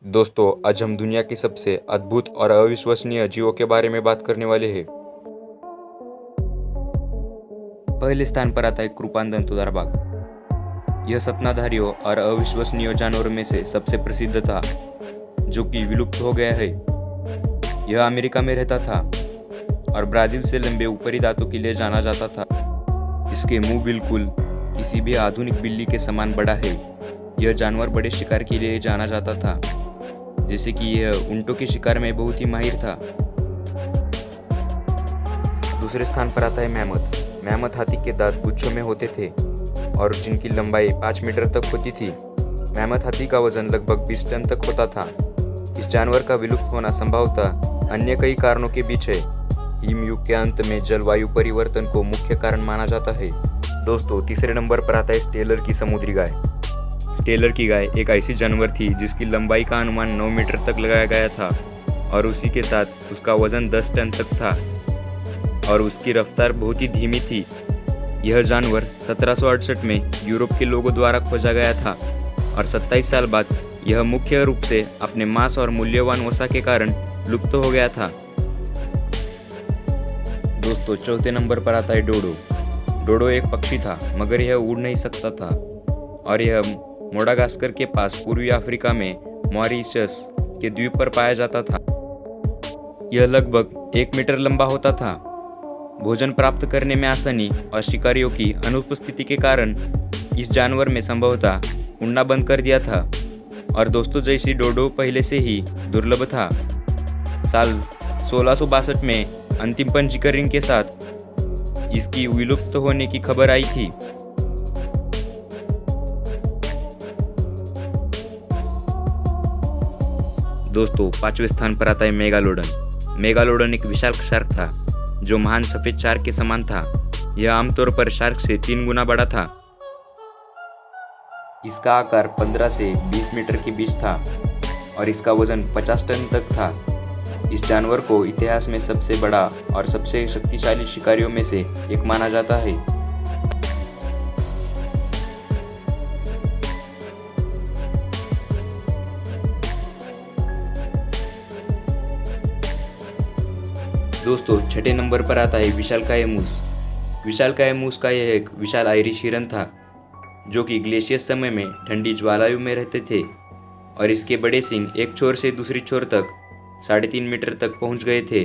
दोस्तों, आज हम दुनिया के सबसे अद्भुत और अविश्वसनीय जीवों के बारे में बात करने वाले हैं। पहले स्थान पर आता है कृपांधन तुदारबाग। यह सतनाधारियों और अविश्वसनीय जानवरों में से सबसे प्रसिद्ध था, जो कि विलुप्त हो गया है। यह अमेरिका में रहता था और ब्राजील से लंबे ऊपरी दांतों के लिए जाना जाता था। इसके मुंह बिल्कुल किसी भी आधुनिक बिल्ली के समान बड़ा है। यह जानवर बड़े शिकार के लिए जाना जाता था, जैसे कि यह ऊंटों के शिकार में बहुत ही माहिर था। दूसरे स्थान पर आता है मैमथ। मैमथ हाथी के दांत गुच्छों में होते थे और जिनकी लंबाई 5 मीटर तक होती थी। मैमथ हाथी का वजन लगभग 20 टन तक होता था। इस जानवर का विलुप्त होना संभवतः अन्य कई कारणों के बीच है। हिमयुग के अंत में जलवायु परिवर्तन को मुख्य कारण माना जाता है। दोस्तों, तीसरे नंबर पर आता है स्टेलर की समुद्री गाय। स्टेलर की गाय एक ऐसी जानवर थी जिसकी लंबाई का अनुमान 9 मीटर तक लगाया गया था और उसी के साथ उसका वजन 10 टन तक था और उसकी रफ्तार बहुत ही धीमी थी। यह जानवर 1768 में यूरोप के लोगों द्वारा खोजा गया था और 27 साल बाद यह मुख्य रूप से अपने मांस और मूल्यवान वसा के कारण लुप्त हो गया था। दोस्तों, चौथे नंबर पर आता है डोडो। डोडो एक पक्षी था, मगर यह उड़ नहीं सकता था और यह मोडागास्कर के पास पूर्वी अफ्रीका में मॉरिशस के द्वीप पर पाया जाता था। यह लगभग 1 मीटर लंबा होता था। भोजन प्राप्त करने में आसानी और शिकारियों की अनुपस्थिति के कारण इस जानवर में संभवतः उड़ना बंद कर दिया था और दोस्तों जैसी डोडो पहले से ही दुर्लभ था। साल 1662 में अंतिम पंजीकरण के साथ इसकी विलुप्त होने की खबर आई थी। दोस्तों, 5वें स्थान पर आता है मेगालोडन। मेगालोडन एक विशाल शार्क था जो महान सफेद शार्क के समान था। यह आमतौर पर शार्क से 3 गुना बड़ा था। इसका आकार 15 से 20 मीटर के बीच था और इसका वजन 50 टन तक था। इस जानवर को इतिहास में सबसे बड़ा और सबसे शक्तिशाली शिकारियों में से एक माना जाता है। दोस्तों, छठे नंबर पर आता है विशालकाय मूस। विशालकाय मूस का यह एक विशाल आयरिश हिरन था जो कि ग्लेशियर समय में ठंडी ज्वालायु में रहते थे और इसके बड़े सींग एक छोर से दूसरी छोर तक 3.5 मीटर तक पहुंच गए थे।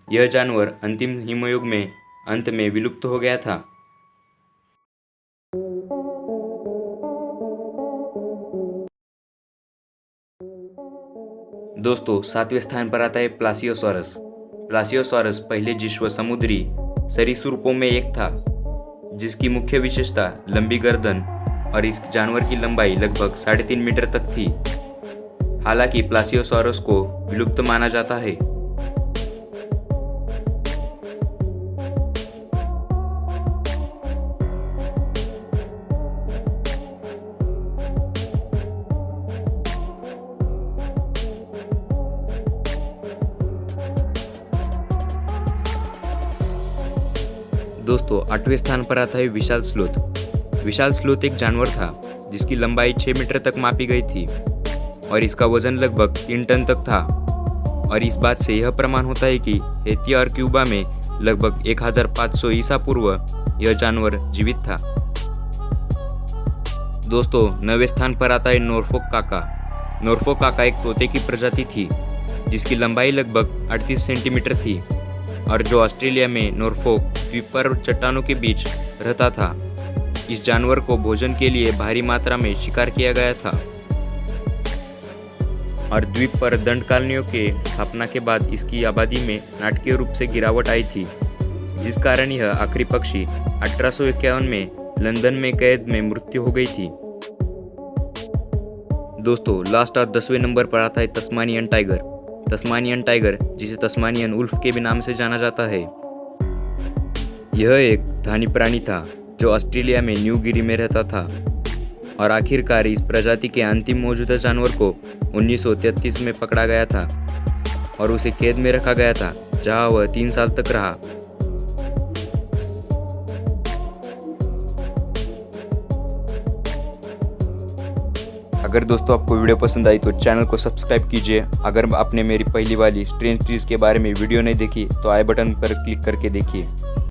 यह जानवर अंतिम हिमयुग में अंत में विलुप्त हो गया था। दोस्तों, 7वें स्थान पर आता है प्लासियोसॉरस। प्लासियोसॉरस पहले जिस्व समुद्री सरीसृपों में एक था, जिसकी मुख्य विशेषता लंबी गर्दन और इस जानवर की लंबाई लगभग 3.5 मीटर तक थी। हालांकि प्लासियोसॉरस को विलुप्त माना जाता है। दोस्तों, 8वें स्थान पर आता है विशाल स्लोथ। विशाल स्लोथ एक जानवर था जिसकी लंबाई 6 मीटर तक मापी गई थी और इसका वजन लगभग 3 टन तक था और इस बात से यह प्रमाण होता है कि हैती और क्यूबा में लगभग 1500 ईसा पूर्व यह जानवर जीवित था। दोस्तों, 9वें स्थान पर आता है नॉरफॉक काका। नॉरफॉक काका एक तोते की प्रजाति थी जिसकी लंबाई लगभग 38 सेंटीमीटर थी और जो ऑस्ट्रेलिया में नॉरफॉक द्वीप पर चट्टानों के बीच रहता था। इस जानवर को भोजन के लिए भारी मात्रा में शिकार किया गया था और द्वीप पर दंड कॉलोनियों के स्थापना के बाद इसकी आबादी में नाटकीय रूप से गिरावट आई थी, जिस कारण यह आखिरी पक्षी 1851 में लंदन में कैद में मृत्यु हो गई थी। दोस्तों, लास्ट और 10वें नंबर पर आता है तस्मानियन टाइगर। तस्मानियन टाइगर, जिसे तस्मानियन उल्फ के भी नाम से जाना जाता है, यह एक धानी प्राणी था जो ऑस्ट्रेलिया में न्यू गिनी में रहता था और आखिरकार इस प्रजाति के अंतिम मौजूदा जानवर को 1933 में पकड़ा गया था और उसे कैद में रखा गया था, जहां वह 3 साल तक रहा। अगर दोस्तों आपको वीडियो पसंद आई तो चैनल को सब्सक्राइब कीजिए। अगर आपने मेरी पहली वाली स्ट्रेंज ट्रीज के बारे में वीडियो नहीं देखी तो आई बटन पर क्लिक करके देखिए।